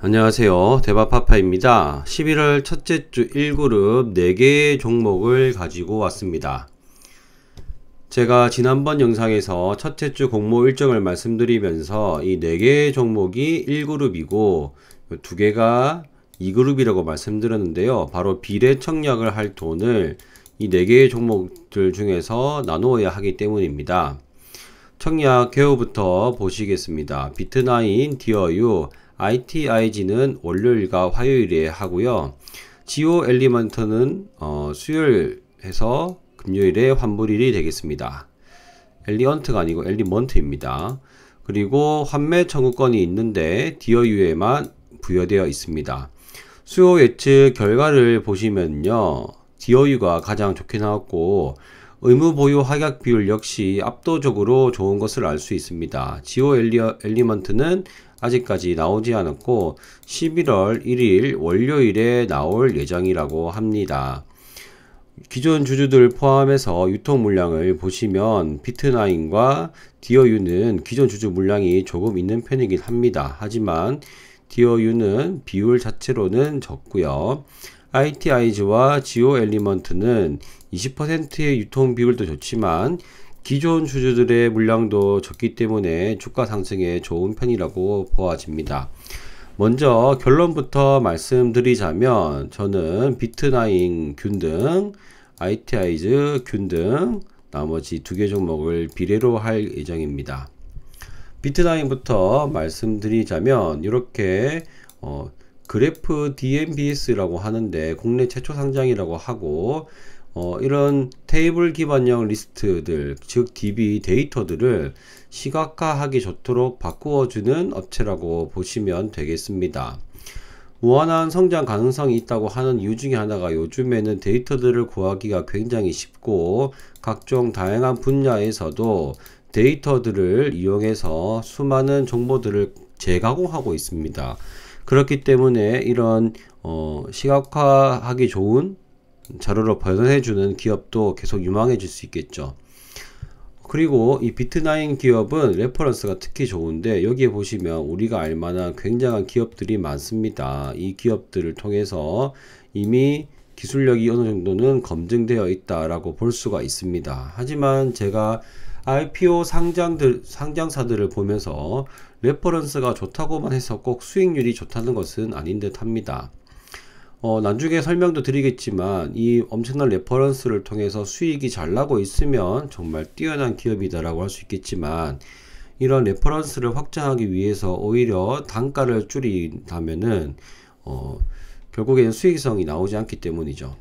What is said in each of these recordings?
안녕하세요. 대박파파입니다. 11월 첫째 주 1그룹 4개의 종목을 가지고 왔습니다. 제가 지난번 영상에서 첫째 주 공모 일정을 말씀드리면서 이 4개의 종목이 1그룹이고 2개가 2그룹이라고 말씀드렸는데요. 바로 비례 청약을 할 돈을 이 4개의 종목들 중에서 나누어야 하기 때문입니다. 청약 개요부터 보시겠습니다. 비트나인, 디어유, ITIG는 월요일과 화요일에 하고요. 지오 엘리먼트는 수요일에서 금요일에 환불일이 되겠습니다. 엘리언트가 아니고 엘리먼트입니다. 그리고 환매 청구권이 있는데 디어유에만 부여되어 있습니다. 수요 예측 결과를 보시면요. 디어유가 가장 좋게 나왔고 의무 보유 확약 비율 역시 압도적으로 좋은 것을 알 수 있습니다. 지오 엘리먼트는 아직까지 나오지 않았고 11월 1일 월요일에 나올 예정이라고 합니다. 기존 주주들 포함해서 유통 물량을 보시면 비트나인과 디어유는 기존 주주 물량이 조금 있는 편이긴 합니다. 하지만 디어유는 비율 자체로는 적고요. ITIG와 지오 엘리먼트는 20%의 유통 비율도 좋지만 기존 주주들의 물량도 적기 때문에 주가 상승에 좋은 편이라고 보아집니다. 먼저 결론부터 말씀드리자면 저는 비트나인 균등, ITIG 균등, 나머지 2개 종목을 비례로 할 예정입니다. 비트나인부터 말씀드리자면 이렇게 그래프 DMBS라고 하는데 국내 최초 상장이라고 하고 이런 테이블 기반형 리스트들, 즉 DB 데이터들을 시각화하기 좋도록 바꾸어주는 업체라고 보시면 되겠습니다. 무한한 성장 가능성이 있다고 하는 이유 중에 하나가 요즘에는 데이터들을 구하기가 굉장히 쉽고 각종 다양한 분야에서도 데이터들을 이용해서 수많은 정보들을 재가공하고 있습니다. 그렇기 때문에 이런 시각화하기 좋은 자료로 변환해주는 기업도 계속 유망해질 수 있겠죠. 그리고 이 비트나인 기업은 레퍼런스가 특히 좋은데 여기에 보시면 우리가 알만한 굉장한 기업들이 많습니다. 이 기업들을 통해서 이미 기술력이 어느 정도는 검증되어 있다라고 볼 수가 있습니다. 하지만 제가 IPO 상장사들을 보면서 레퍼런스가 좋다고만 해서 꼭 수익률이 좋다는 것은 아닌 듯 합니다. 나중에 설명도 드리겠지만 이 엄청난 레퍼런스를 통해서 수익이 잘 나고 있으면 정말 뛰어난 기업이다라고 할 수 있겠지만 이런 레퍼런스를 확장하기 위해서 오히려 단가를 줄인다면은 결국에는 수익성이 나오지 않기 때문이죠.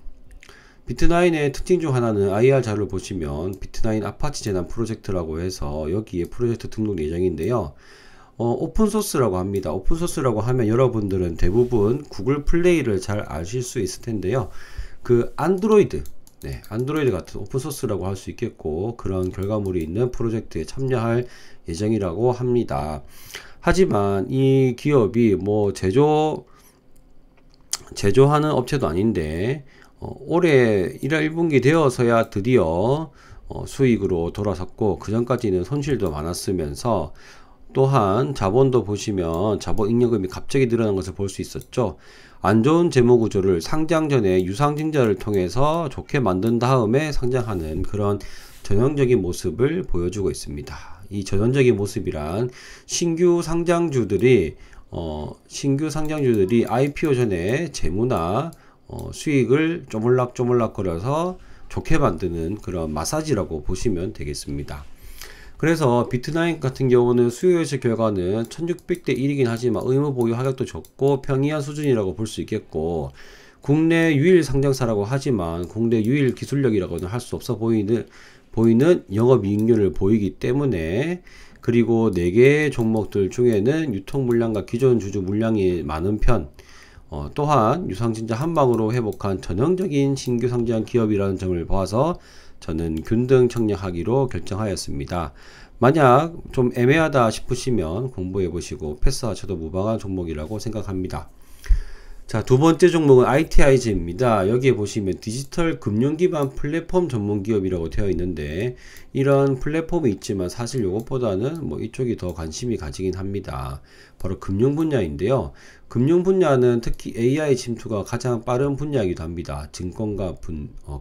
비트나인의 특징 중 하나는 IR 자료를 보시면 비트나인 아파치 재난 프로젝트라고 해서 여기에 프로젝트 등록 예정인데요. 오픈소스라고 합니다. 오픈소스라고 하면 여러분들은 대부분 구글 플레이를 잘 아실 수 있을 텐데요. 그 안드로이드 같은 오픈소스라고 할 수 있겠고 그런 결과물이 있는 프로젝트에 참여할 예정이라고 합니다. 하지만 이 기업이 뭐 제조하는 업체도 아닌데 올해 1월 1분기 되어서야 드디어 수익으로 돌아섰고 그 전까지는 손실도 많았으면서 또한 자본도 보시면 자본 잉여금이 갑자기 늘어난 것을 볼 수 있었죠. 안 좋은 재무 구조를 상장 전에 유상증자를 통해서 좋게 만든 다음에 상장하는 그런 전형적인 모습을 보여주고 있습니다. 이 전형적인 모습이란 신규 상장주들이 IPO 전에 재무나 수익을 쪼물락쪼물락 거려서 좋게 만드는 그런 마사지라고 보시면 되겠습니다. 그래서 비트나인 같은 경우는 수요 예측 결과는 1600대 1이긴 하지만 의무 보유 하격도 적고 평이한 수준이라고 볼 수 있겠고 국내 유일 상장사라고 하지만 국내 유일 기술력이라고는 할 수 없어 보이는 영업이익률을 보이기 때문에 그리고 4개의 종목들 중에는 유통 물량과 기존 주주 물량이 많은 편 또한 유상증자 한방으로 회복한 전형적인 신규 상장 기업이라는 점을 봐서 저는 균등 청약하기로 결정하였습니다. 만약 좀 애매하다 싶으시면 공부해 보시고 패스하셔도 무방한 종목이라고 생각합니다. 자, 두 번째 종목은 ITIG입니다. 여기에 보시면 디지털 금융 기반 플랫폼 전문 기업이라고 되어 있는데 이런 플랫폼이 있지만 사실 이것보다는 뭐 이쪽이 더 관심이 가지긴 합니다. 바로 금융 분야인데요. 금융 분야는 특히 AI 침투가 가장 빠른 분야이기도 합니다. 증권과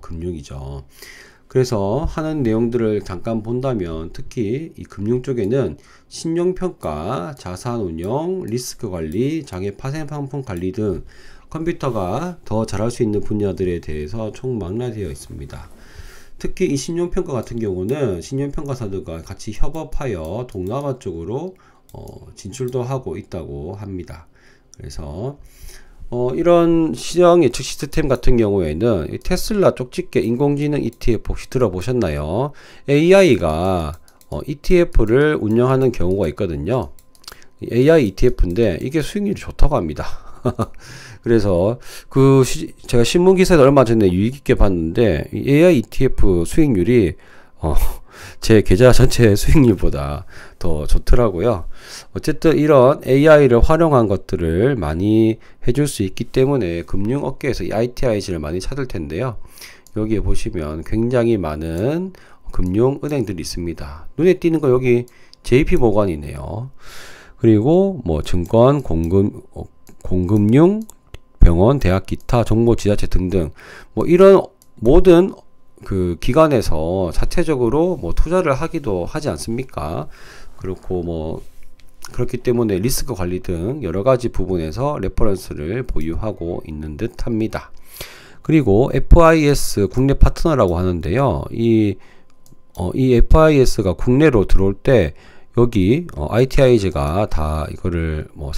금융이죠. 그래서 하는 내용들을 잠깐 본다면 특히 이 금융 쪽에는 신용평가, 자산운용, 리스크관리, 장애 파생상품 관리 등 컴퓨터가 더 잘할 수 있는 분야들에 대해서 총망라되어 있습니다. 특히 이 신용평가 같은 경우는 신용평가사들과 같이 협업하여 동남아 쪽으로 진출도 하고 있다고 합니다. 그래서 이런 시장 예측 시스템 같은 경우에는 테슬라 쪽집게 인공지능 ETF 혹시 들어보셨나요? AI가 ETF를 운영하는 경우가 있거든요. AI ETF인데 이게 수익률이 좋다고 합니다. 그래서 제가 신문 기사에서 얼마 전에 유익 있게 봤는데 이 AI ETF 수익률이 제 계좌 전체 수익률보다 더 좋더라고요. 어쨌든 이런 AI를 활용한 것들을 많이 해줄 수 있기 때문에 금융업계에서 이 ITIG를 많이 찾을 텐데요. 여기에 보시면 굉장히 많은 금융은행들이 있습니다. 눈에 띄는 거 여기 JP모건이네요. 그리고 뭐 증권, 공금융, 병원, 대학, 기타, 정보, 지자체 등등 뭐 이런 모든 그 기관에서 자체적으로 뭐 투자를 하기도 하지 않습니까? 그렇고 뭐 그렇기 때문에 리스크 관리 등 여러 가지 부분에서 레퍼런스를 보유하고 있는 듯 합니다. 그리고 FIS 국내 파트너라고 하는데요. 이 FIS가 국내로 들어올 때 여기 ITIG가 다 이거를 뭐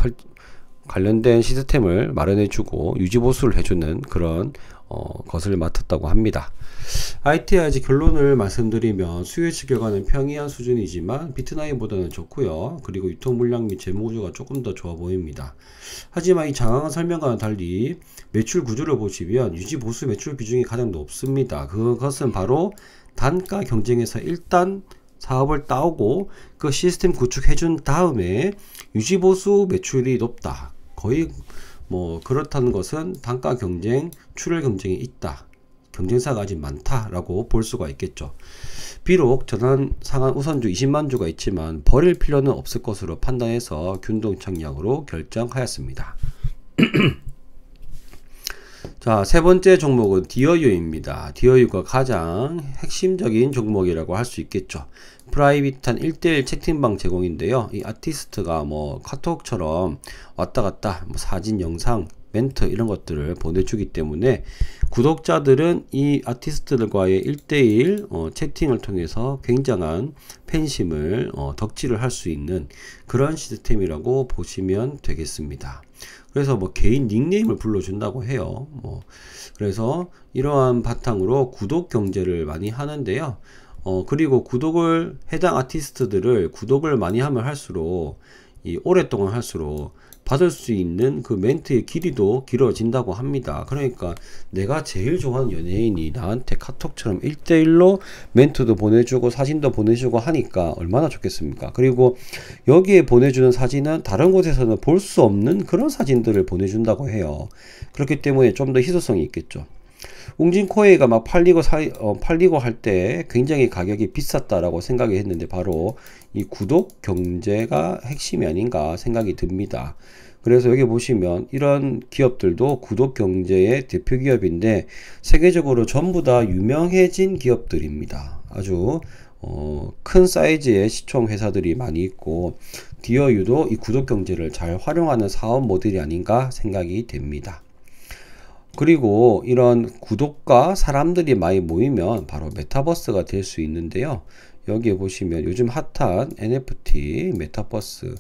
관련된 시스템을 마련해주고 유지보수를 해주는 그런 것을 맡았다고 합니다. ITIG 결론을 말씀드리면 수요 예측 결과는 평이한 수준이지만 비트나인보다는 좋고요. 그리고 유통 물량 및 재무 구조가 조금 더 좋아 보입니다. 하지만 이 장황한 설명과는 달리 매출 구조를 보시면 유지 보수 매출 비중이 가장 높습니다. 그것은 바로 단가 경쟁에서 일단 사업을 따오고 그 시스템 구축해 준 다음에 유지 보수 매출이 높다. 거의 뭐 그렇다는 것은 단가 경쟁, 출혈 경쟁이 있다. 경쟁사가 아직 많다라고 볼 수가 있겠죠. 비록 전환 상한 우선주 20만 주가 있지만 버릴 필요는 없을 것으로 판단해서 균등청약으로 결정하였습니다. 자, 세 번째 종목은 디어유입니다. 디어유가 가장 핵심적인 종목이라고 할 수 있겠죠. 프라이빗한 1대1 채팅방 제공인데요. 이 아티스트가 뭐 카톡처럼 왔다 갔다 뭐 사진, 영상, 멘트 이런 것들을 보내주기 때문에 구독자들은 이 아티스트들과의 1대1 채팅을 통해서 굉장한 팬심을 덕질을 할 수 있는 그런 시스템이라고 보시면 되겠습니다. 그래서 뭐 개인 닉네임을 불러준다고 해요. 그래서 이러한 바탕으로 구독 경제를 많이 하는데요. 그리고 해당 아티스트들을 구독을 많이 하면 할수록 오랫동안 할수록 받을 수 있는 그 멘트의 길이도 길어진다고 합니다. 그러니까 내가 제일 좋아하는 연예인이 나한테 카톡처럼 1대1로 멘트도 보내주고 사진도 보내주고 하니까 얼마나 좋겠습니까? 그리고 여기에 보내주는 사진은 다른 곳에서는 볼 수 없는 그런 사진들을 보내준다고 해요. 그렇기 때문에 좀 더 희소성이 있겠죠. 웅진코웨이가 막 팔리고 할 때 굉장히 가격이 비쌌다라고 생각이 했는데 바로 이 구독 경제가 핵심이 아닌가 생각이 듭니다. 그래서 여기 보시면 이런 기업들도 구독 경제의 대표 기업인데 세계적으로 전부 다 유명해진 기업들입니다. 아주 큰 사이즈의 시총 회사들이 많이 있고 디어유도 이 구독 경제를 잘 활용하는 사업 모델이 아닌가 생각이 됩니다. 그리고 이런 구독과 사람들이 많이 모이면 바로 메타버스가 될 수 있는데요. 여기에 보시면 요즘 핫한 NFT, 메타버스,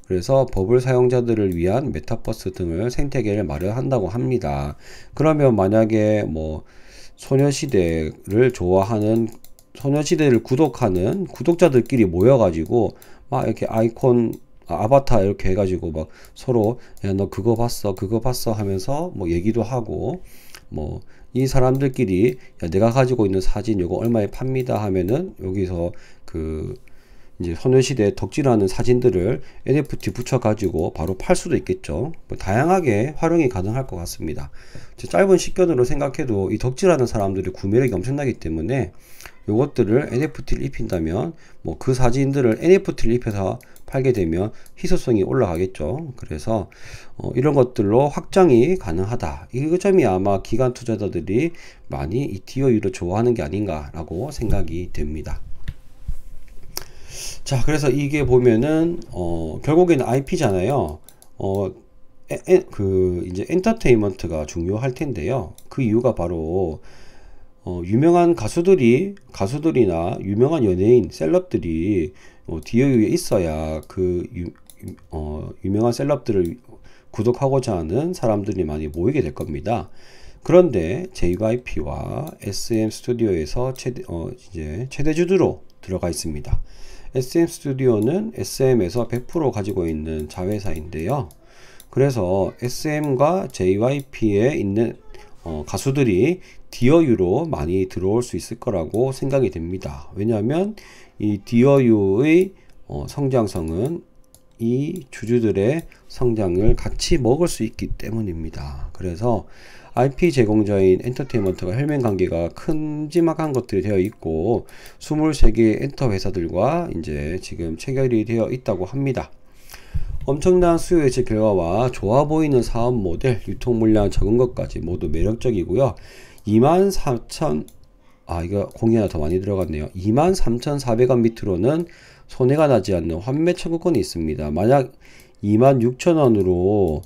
그래서 버블 사용자들을 위한 메타버스 등을 생태계를 마련한다고 합니다. 그러면 만약에 뭐 소녀시대를 좋아하는, 소녀시대를 구독하는 구독자들끼리 모여가지고 막 이렇게 아바타 이렇게 해가지고 막 서로 야 너 그거 봤어 하면서 뭐 얘기도 하고 뭐 이 사람들끼리 야 내가 가지고 있는 사진 요거 얼마에 팝니다 하면은 여기서 이제 소녀시대 덕질하는 사진들을 NFT 붙여 가지고 바로 팔 수도 있겠죠. 뭐 다양하게 활용이 가능할 것 같습니다. 짧은 시간으로 생각해도 이 덕질하는 사람들의 구매력이 엄청나기 때문에 요것들을 NFT를 입힌다면 뭐 그 사진들을 NFT를 입혀서 팔게 되면 희소성이 올라가겠죠. 그래서 이런 것들로 확장이 가능하다. 이 점이 아마 기관 투자자들이 많이 이 DOU를 좋아하는 게 아닌가라고 생각이 됩니다. 자, 그래서 이게 보면은 결국에는 IP잖아요. 이제 엔터테인먼트가 중요할 텐데요. 그 이유가 바로 유명한 가수들이나 유명한 연예인, 셀럽들이 DOU에 있어야 유명한 셀럽들을 구독하고자 하는 사람들이 많이 모이게 될 겁니다. 그런데 JYP와 SM 스튜디오에서 이제 최대주주로 들어가 있습니다. SM 스튜디오는 SM에서 100% 가지고 있는 자회사인데요. 그래서 SM과 JYP에 있는 가수들이 DOU로 많이 들어올 수 있을 거라고 생각이 됩니다. 왜냐하면 이 DOU의 성장성은 이 주주들의 성장을 같이 먹을 수 있기 때문입니다. 그래서 IP 제공자인 엔터테인먼트가 혈맹 관계가 큼지막한 것들이 되어 있고 23개의 엔터 회사들과 이제 지금 체결이 되어 있다고 합니다. 엄청난 수요 예측 결과와 좋아 보이는 사업 모델, 유통 물량 적은 것까지 모두 매력적이고요. 24,000 이거 공이 하나 더 많이 들어갔네요. 23,400원 밑으로는 손해가 나지 않는 환매 청구권이 있습니다. 만약 26,000원으로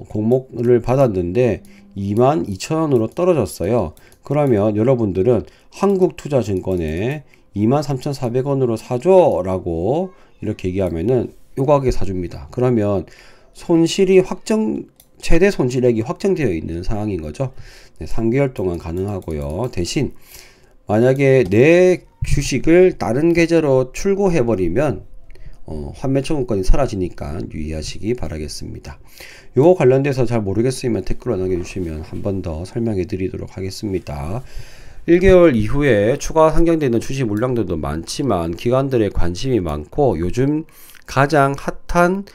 공모를 받았는데 22,000원으로 떨어졌어요. 그러면 여러분들은 한국투자증권에 23,400원으로 사줘 라고 이렇게 얘기하면은 요 가격에 사줍니다. 그러면 손실이 최대 손실액이 확정되어 있는 상황인 거죠. 네, 3개월 동안 가능하고요. 대신 만약에 내 주식을 다른 계좌로 출고해 버리면 환매 청구권이 사라지니까 유의하시기 바라겠습니다. 요거 관련돼서 잘 모르겠으면 댓글로 남겨주시면 한 번 더 설명해 드리도록 하겠습니다. 1개월 이후에 추가 상장되는 주식 물량들도 많지만 기관들의 관심이 많고 요즘 가장 핫한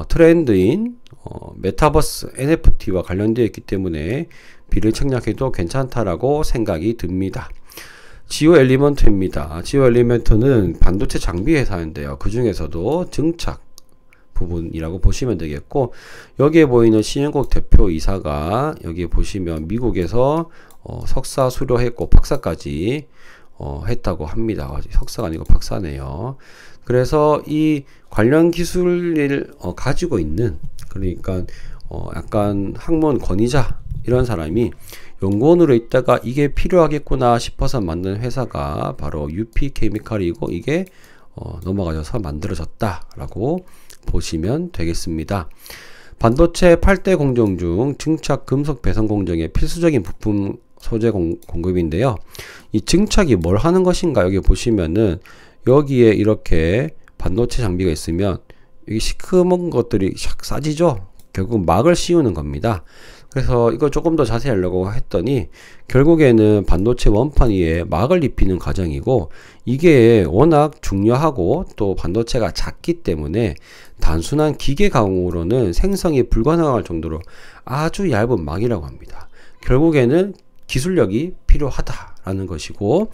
트렌드인 메타버스 NFT와 관련되어 있기 때문에 비를 청약해도 괜찮다라고 생각이 듭니다. 지오 엘리먼트입니다. 지오 엘리먼트는 반도체 장비 회사인데요. 그 중에서도 증착 부분이라고 보시면 되겠고, 여기에 보이는 신영국 대표이사가 여기에 보시면 미국에서 석사 수료했고 박사까지 했다고 합니다. 석사가 아니고 박사네요. 그래서 이 관련 기술을 가지고 있는, 그러니까 약간 학문 권위자 이런 사람이 연구원으로 있다가 이게 필요하겠구나 싶어서 만든 회사가 바로 UP케미칼이고 이게 넘어가져서 만들어졌다라고 보시면 되겠습니다. 반도체 8대 공정 중 증착 금속 배선 공정의 필수적인 부품 소재 공급인데요. 이 증착이 뭘 하는 것인가 여기 보시면은 여기에 이렇게 반도체 장비가 있으면 여기 시커먼 것들이 샥 싸지죠. 결국 막을 씌우는 겁니다. 그래서 이걸 조금 더 자세히 하려고 했더니 결국에는 반도체 원판 위에 막을 입히는 과정이고, 이게 워낙 중요하고 또 반도체가 작기 때문에 단순한 기계 가공으로는 생성이 불가능할 정도로 아주 얇은 막이라고 합니다. 결국에는 기술력이 필요하다라는 것이고,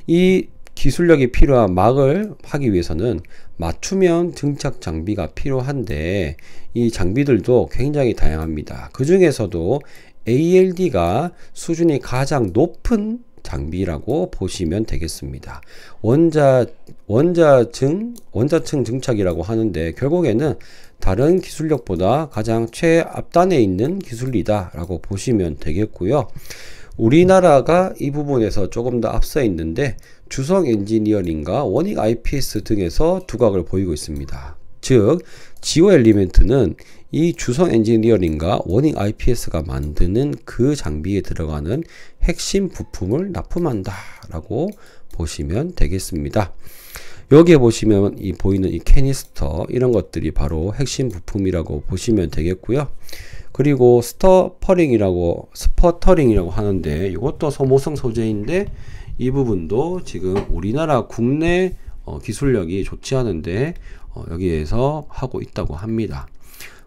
이 기술력이 필요한 막을 하기 위해서는 맞춤형 증착 장비가 필요한데 이 장비들도 굉장히 다양합니다. 그 중에서도 ALD가 수준이 가장 높은 장비라고 보시면 되겠습니다. 원자층 증착이라고 하는데 결국에는 다른 기술력보다 가장 최앞단에 있는 기술이다 라고 보시면 되겠고요. 우리나라가 이 부분에서 조금 더 앞서 있는데 주성 엔지니어링과 원익 IPS 등에서 두각을 보이고 있습니다. 즉 지오 엘리멘트는 이 주성 엔지니어링과 원익 IPS가 만드는 그 장비에 들어가는 핵심 부품을 납품한다 라고 보시면 되겠습니다. 여기에 보시면 보이는 이 캐니스터 이런 것들이 바로 핵심 부품이라고 보시면 되겠고요. 그리고 스퍼터링이라고 하는데 이것도 소모성 소재인데 이 부분도 지금 우리나라 국내 기술력이 좋지 않은데 여기에서 하고 있다고 합니다.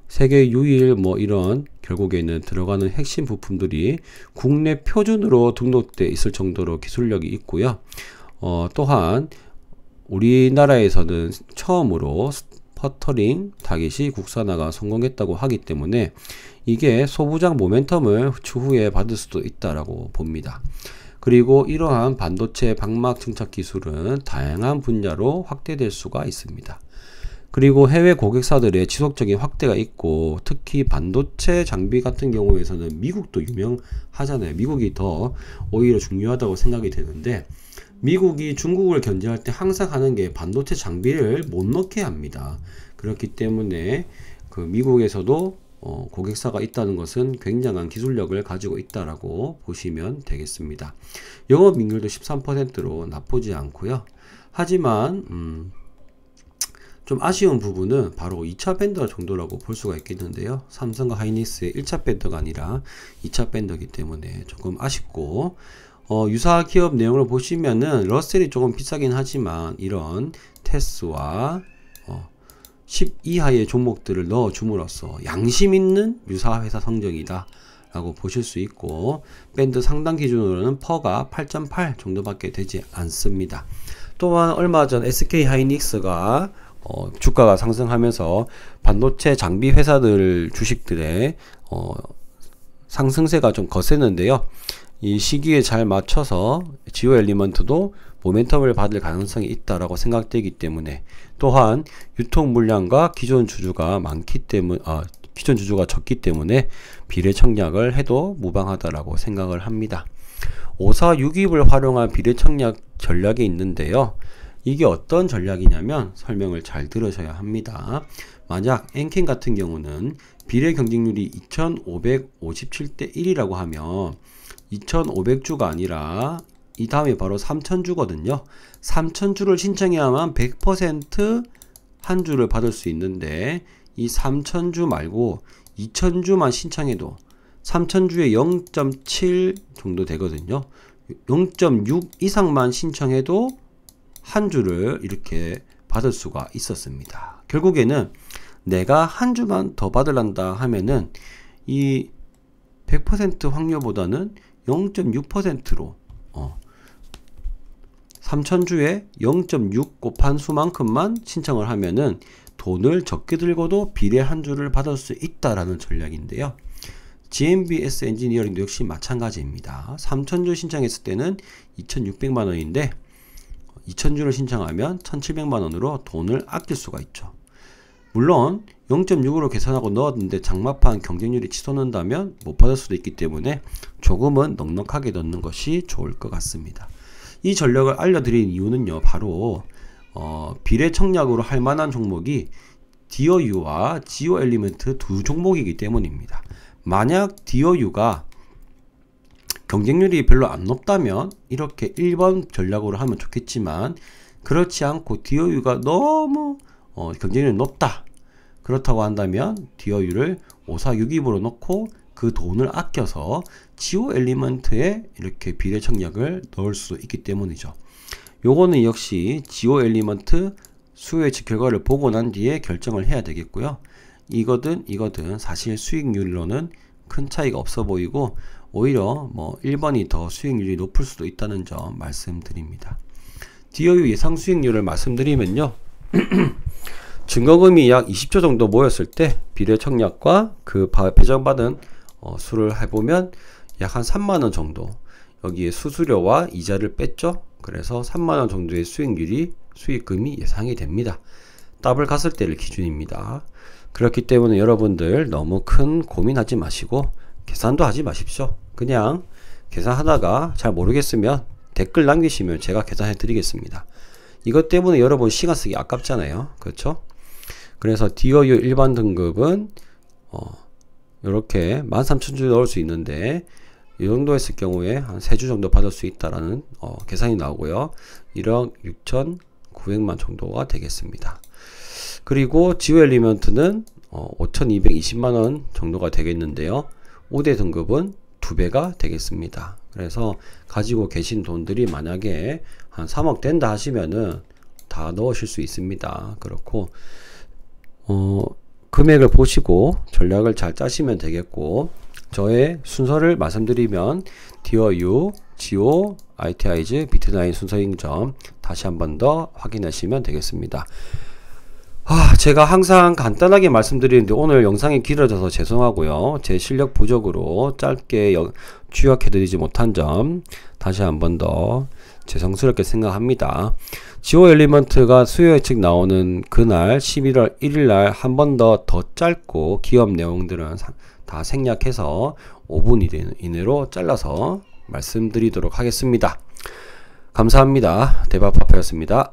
세계 유일 이런 결국에는 들어가는 핵심 부품들이 국내 표준으로 등록돼 있을 정도로 기술력이 있고요. 또한 우리나라에서는 처음으로 퍼터링 타깃이 국산화가 성공했다고 하기 때문에 이게 소부장 모멘텀을 추후에 받을 수도 있다라고 봅니다. 그리고 이러한 반도체 방막 증착 기술은 다양한 분야로 확대될 수가 있습니다. 그리고 해외 고객사들의 지속적인 확대가 있고, 특히 반도체 장비 같은 경우에서는 미국도 유명하잖아요. 미국이 더 오히려 중요하다고 생각이 되는데, 미국이 중국을 견제할 때 항상 하는 게 반도체 장비를 못 넣게 합니다. 그렇기 때문에 그 미국에서도 고객사가 있다는 것은 굉장한 기술력을 가지고 있다라고 보시면 되겠습니다. 영업이익률도 13%로 나쁘지 않고요. 하지만 좀 아쉬운 부분은 바로 2차 밴더 정도라고 볼 수가 있겠는데요. 삼성과 하이닉스의 1차 밴더가 아니라 2차 밴더이기 때문에 조금 아쉽고, 유사 기업 내용을 보시면은 러셀이 조금 비싸긴 하지만 이런 테스와 10 이하의 종목들을 넣어 줌으로써 양심 있는 유사 회사 성적이다 라고 보실 수 있고, 밴드 상단 기준으로는 퍼가 8.8 정도밖에 되지 않습니다. 또한 얼마 전 SK 하이닉스가 주가가 상승하면서 반도체 장비 회사들 주식들의 상승세가 좀 거셌는데요. 이 시기에 잘 맞춰서 지오 엘리먼트도 모멘텀을 받을 가능성이 있다라고 생각되기 때문에, 또한 유통 물량과 기존 주주가 기존 주주가 적기 때문에 비례 청약을 해도 무방하다라고 생각을 합니다. 5462을 활용한 비례 청약 전략이 있는데요. 이게 어떤 전략이냐면 설명을 잘 들으셔야 합니다. 만약 엔캔 같은 경우는 비례 경쟁률이 2557대 1이라고 하면 2500주가 아니라 이 다음에 바로 3000주거든요. 3000주를 신청해야만 100% 한 주를 받을 수 있는데, 이 3000주 말고 2000주만 신청해도 3000주에 0.7 정도 되거든요. 0.6 이상만 신청해도 한 주를 이렇게 받을 수가 있었습니다. 결국에는 내가 한 주만 더 받으란다 하면은 이 100% 확률보다는 0.6%로 3000주에 0.6 곱한 수만큼만 신청을 하면은 돈을 적게 들고도 비례 한 주를 받을 수 있다라는 전략인데요. GMBS 엔지니어링도 역시 마찬가지입니다. 3000주 신청했을 때는 2600만원인데 2000주를 신청하면 1700만원으로 돈을 아낄 수가 있죠. 물론 0.6으로 계산하고 넣었는데 장마판 경쟁률이 치솟는다면 못 받을 수도 있기 때문에 조금은 넉넉하게 넣는 것이 좋을 것 같습니다. 이 전략을 알려드린 이유는요, 바로 비례 청약으로 할 만한 종목이 DOU와 지오 엘리먼트 두 종목이기 때문입니다. 만약 DOU가 경쟁률이 별로 안 높다면 이렇게 1번 전략으로 하면 좋겠지만, 그렇지 않고 DOU가 너무 경쟁률이 높다, 그렇다고 한다면 DOU를 5462으로 넣고 그 돈을 아껴서 지오 엘리먼트에 이렇게 비례 청약을 넣을 수 있기 때문이죠. 요거는 역시 지오 엘리먼트 수요 예측 결과를 보고 난 뒤에 결정을 해야 되겠고요. 이거든 사실 수익률로는 큰 차이가 없어 보이고, 오히려 1번이 더 수익률이 높을 수도 있다는 점 말씀드립니다. DOU 예상 수익률을 말씀드리면요. 증거금이 약 20조 정도 모였을 때 비례 청약과 그 배정받은 수를 해보면 약 한 3만원 정도, 여기에 수수료와 이자를 뺐죠. 그래서 3만원 정도의 수익금이 예상이 됩니다. 더블 갔을 때를 기준입니다. 그렇기 때문에 여러분들 너무 큰 고민하지 마시고 계산도 하지 마십시오. 그냥 계산하다가 잘 모르겠으면 댓글 남기시면 제가 계산해 드리겠습니다. 이것 때문에 여러분 시간 쓰기 아깝잖아요. 그렇죠? 그래서 DOU 일반 등급은 이렇게 13,000주 넣을 수 있는데, 이 정도 했을 경우에 한 3주 정도 받을 수 있다라는 계산이 나오고요. 1억 6,900만 정도가 되겠습니다. 그리고 지오 엘리먼트는 5,220만원 정도가 되겠는데요. 5대 등급은 2배가 되겠습니다. 그래서 가지고 계신 돈들이 만약에 한 3억 된다 하시면은 다 넣으실 수 있습니다. 그렇고 금액을 보시고 전략을 잘 짜시면 되겠고, 저의 순서를 말씀드리면 DOU, GO, ITI즈, 비트나인 순서인 점 다시 한 번 더 확인하시면 되겠습니다. 제가 항상 간단하게 말씀드리는데 오늘 영상이 길어져서 죄송하고요. 제 실력 부족으로 짧게 요약해드리지 못한 점 다시 한 번 더 죄송스럽게 생각합니다. 지오 엘리먼트가 수요 예측 나오는 그날 11월 1일날 한 번 더 짧고 기업 내용들은 다 생략해서 5분 이내로 잘라서 말씀드리도록 하겠습니다. 감사합니다. 대박파파였습니다.